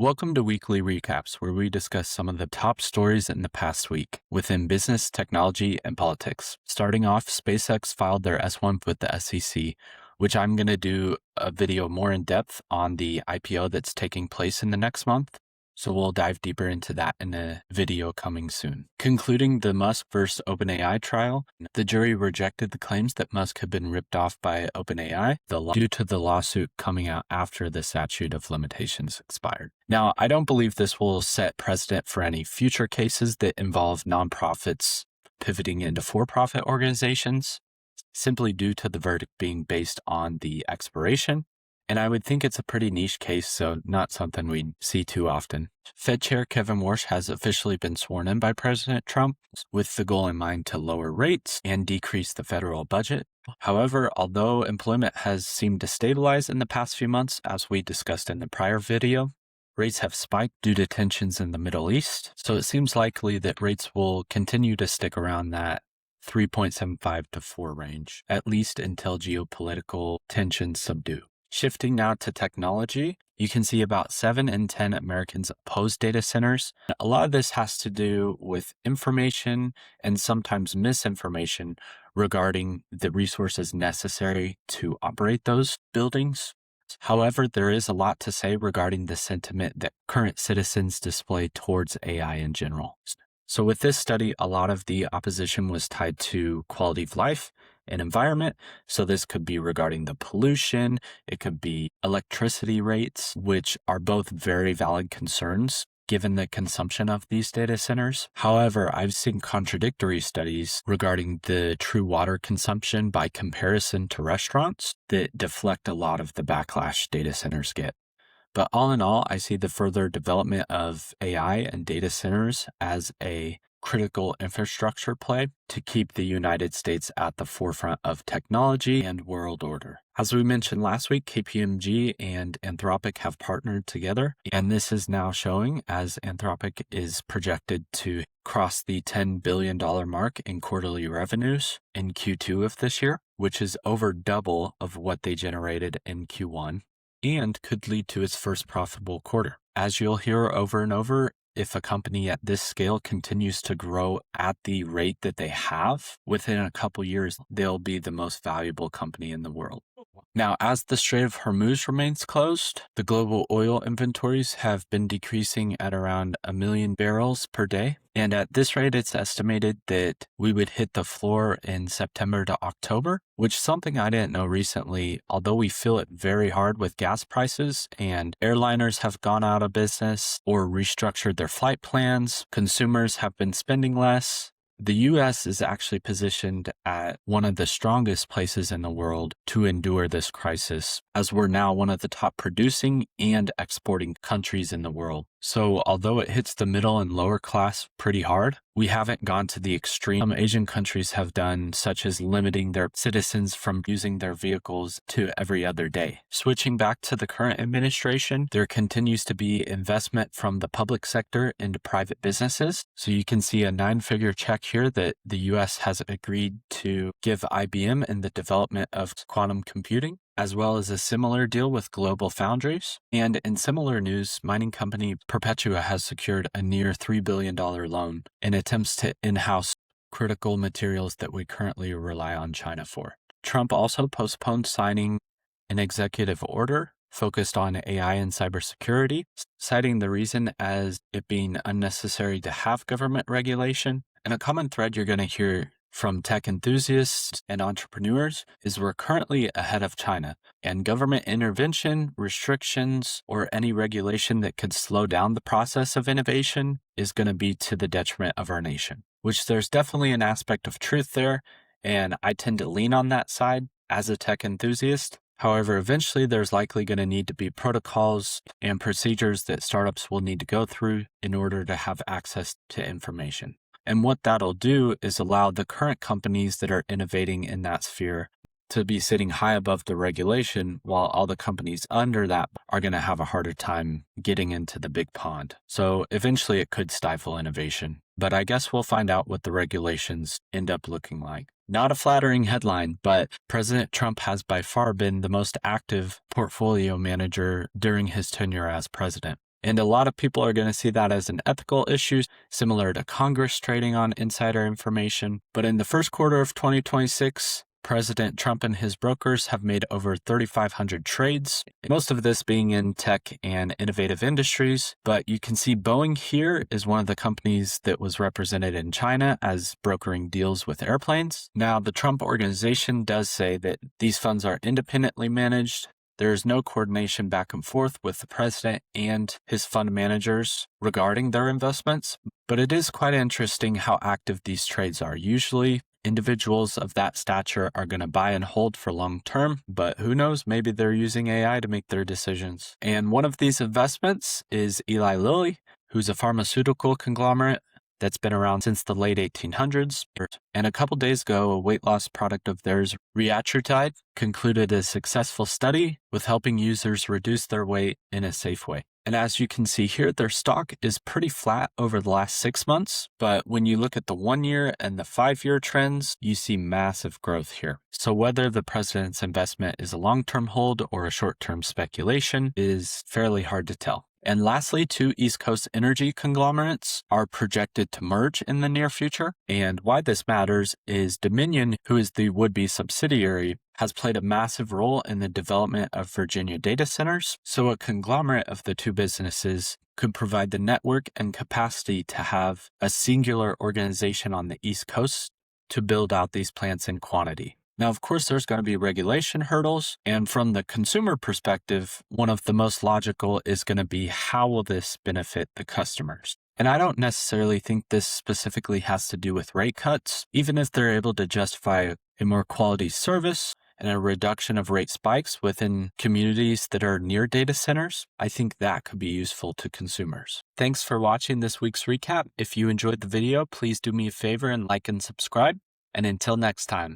Welcome to Weekly Recaps, where we discuss some of the top stories in the past week within business, technology, and politics. Starting off, SpaceX filed their S-1 with the SEC, which I'm going to do a video more in depth on the IPO that's taking place in the next month. So we'll dive deeper into that in a video coming soon. Concluding the Musk versus OpenAI trial, the jury rejected the claims that Musk had been ripped off by OpenAI due to the lawsuit coming out after the statute of limitations expired. Now, I don't believe this will set precedent for any future cases that involve nonprofits pivoting into for-profit organizations, simply due to the verdict being based on the expiration. And I would think it's a pretty niche case, so not something we see too often. Fed Chair Kevin Warsh has officially been sworn in by President Trump with the goal in mind to lower rates and decrease the federal budget. However, although employment has seemed to stabilize in the past few months, as we discussed in the prior video, rates have spiked due to tensions in the Middle East. So it seems likely that rates will continue to stick around that 3.75 to 4 range, at least until geopolitical tensions subdue. Shifting now to technology, you can see about 7 in 10 Americans oppose data centers. A lot of this has to do with information and sometimes misinformation regarding the resources necessary to operate those buildings. However, there is a lot to say regarding the sentiment that current citizens display towards AI in general. So with this study, a lot of the opposition was tied to quality of life and environment. So this could be regarding the pollution, it could be electricity rates, which are both very valid concerns given the consumption of these data centers. However, I've seen contradictory studies regarding the true water consumption by comparison to restaurants that deflect a lot of the backlash data centers get. But all in all, I see the further development of AI and data centers as a critical infrastructure play to keep the United States at the forefront of technology and world order. As we mentioned last week, KPMG and Anthropic have partnered together, and this is now showing as Anthropic is projected to cross the $10 billion mark in quarterly revenues in Q2 of this year, which is over double of what they generated in Q1 and could lead to its first profitable quarter. As you'll hear over and over, if a company at this scale continues to grow at the rate that they have, within a couple years, they'll be the most valuable company in the world. Now, as the Strait of Hormuz remains closed, the global oil inventories have been decreasing at around 1 million barrels per day. And at this rate, it's estimated that we would hit the floor in September to October, which is something I didn't know recently, although we feel it very hard with gas prices and airliners have gone out of business or restructured their flight plans. Consumers have been spending less. The U.S. is actually positioned at one of the strongest places in the world to endure this crisis, as we're now one of the top producing and exporting countries in the world. So although it hits the middle and lower class pretty hard, we haven't gone to the extreme some Asian countries have done, such as limiting their citizens from using their vehicles to every other day. Switching back to the current administration, there continues to be investment from the public sector into private businesses. So you can see a 9-figure check here that the US has agreed to give IBM in the development of quantum computing, as well as a similar deal with Global Foundries. And in similar news, mining company Perpetua has secured a near $3 billion loan in attempts to in-house critical materials that we currently rely on China for. Trump also postponed signing an executive order focused on AI and cybersecurity, citing the reason as it being unnecessary to have government regulation. And a common thread you're going to hear from tech enthusiasts and entrepreneurs is we're currently ahead of China, and government intervention, restrictions, or any regulation that could slow down the process of innovation is going to be to the detriment of our nation, which there's definitely an aspect of truth there, and I tend to lean on that side as a tech enthusiast. However, eventually there's likely going to need to be protocols and procedures that startups will need to go through in order to have access to information. And what that'll do is allow the current companies that are innovating in that sphere to be sitting high above the regulation, while all the companies under that are going to have a harder time getting into the big pond. So eventually it could stifle innovation. But I guess we'll find out what the regulations end up looking like. Not a flattering headline, but President Trump has by far been the most active portfolio manager during his tenure as president. And a lot of people are going to see that as an ethical issue, similar to Congress trading on insider information. But in the first quarter of 2026, President Trump and his brokers have made over 3,500 trades, most of this being in tech and innovative industries. But you can see Boeing here is one of the companies that was represented in China as brokering deals with airplanes. Now, the Trump organization does say that these funds are independently managed. There is no coordination back and forth with the president and his fund managers regarding their investments, but it is quite interesting how active these trades are. Usually, individuals of that stature are going to buy and hold for long term, but who knows, maybe they're using AI to make their decisions. And one of these investments is Eli Lilly, who's a pharmaceutical conglomerate that's been around since the late 1800s. And a couple days ago, a weight loss product of theirs, Retatrutide, concluded a successful study with helping users reduce their weight in a safe way. And as you can see here, their stock is pretty flat over the last 6 months. But when you look at the 1 year and the 5-year trends, you see massive growth here. So whether the president's investment is a long-term hold or a short-term speculation is fairly hard to tell. And lastly, 2 East Coast energy conglomerates are projected to merge in the near future. And why this matters is Dominion, who is the would-be subsidiary, has played a massive role in the development of Virginia data centers. So a conglomerate of the 2 businesses could provide the network and capacity to have a singular organization on the East Coast to build out these plants in quantity. Now, of course, there's going to be regulation hurdles. And from the consumer perspective, one of the most logical is going to be how will this benefit the customers? And I don't necessarily think this specifically has to do with rate cuts. Even if they're able to justify a more quality service and a reduction of rate spikes within communities that are near data centers, I think that could be useful to consumers. Thanks for watching this week's recap. If you enjoyed the video, please do me a favor and like and subscribe. And until next time.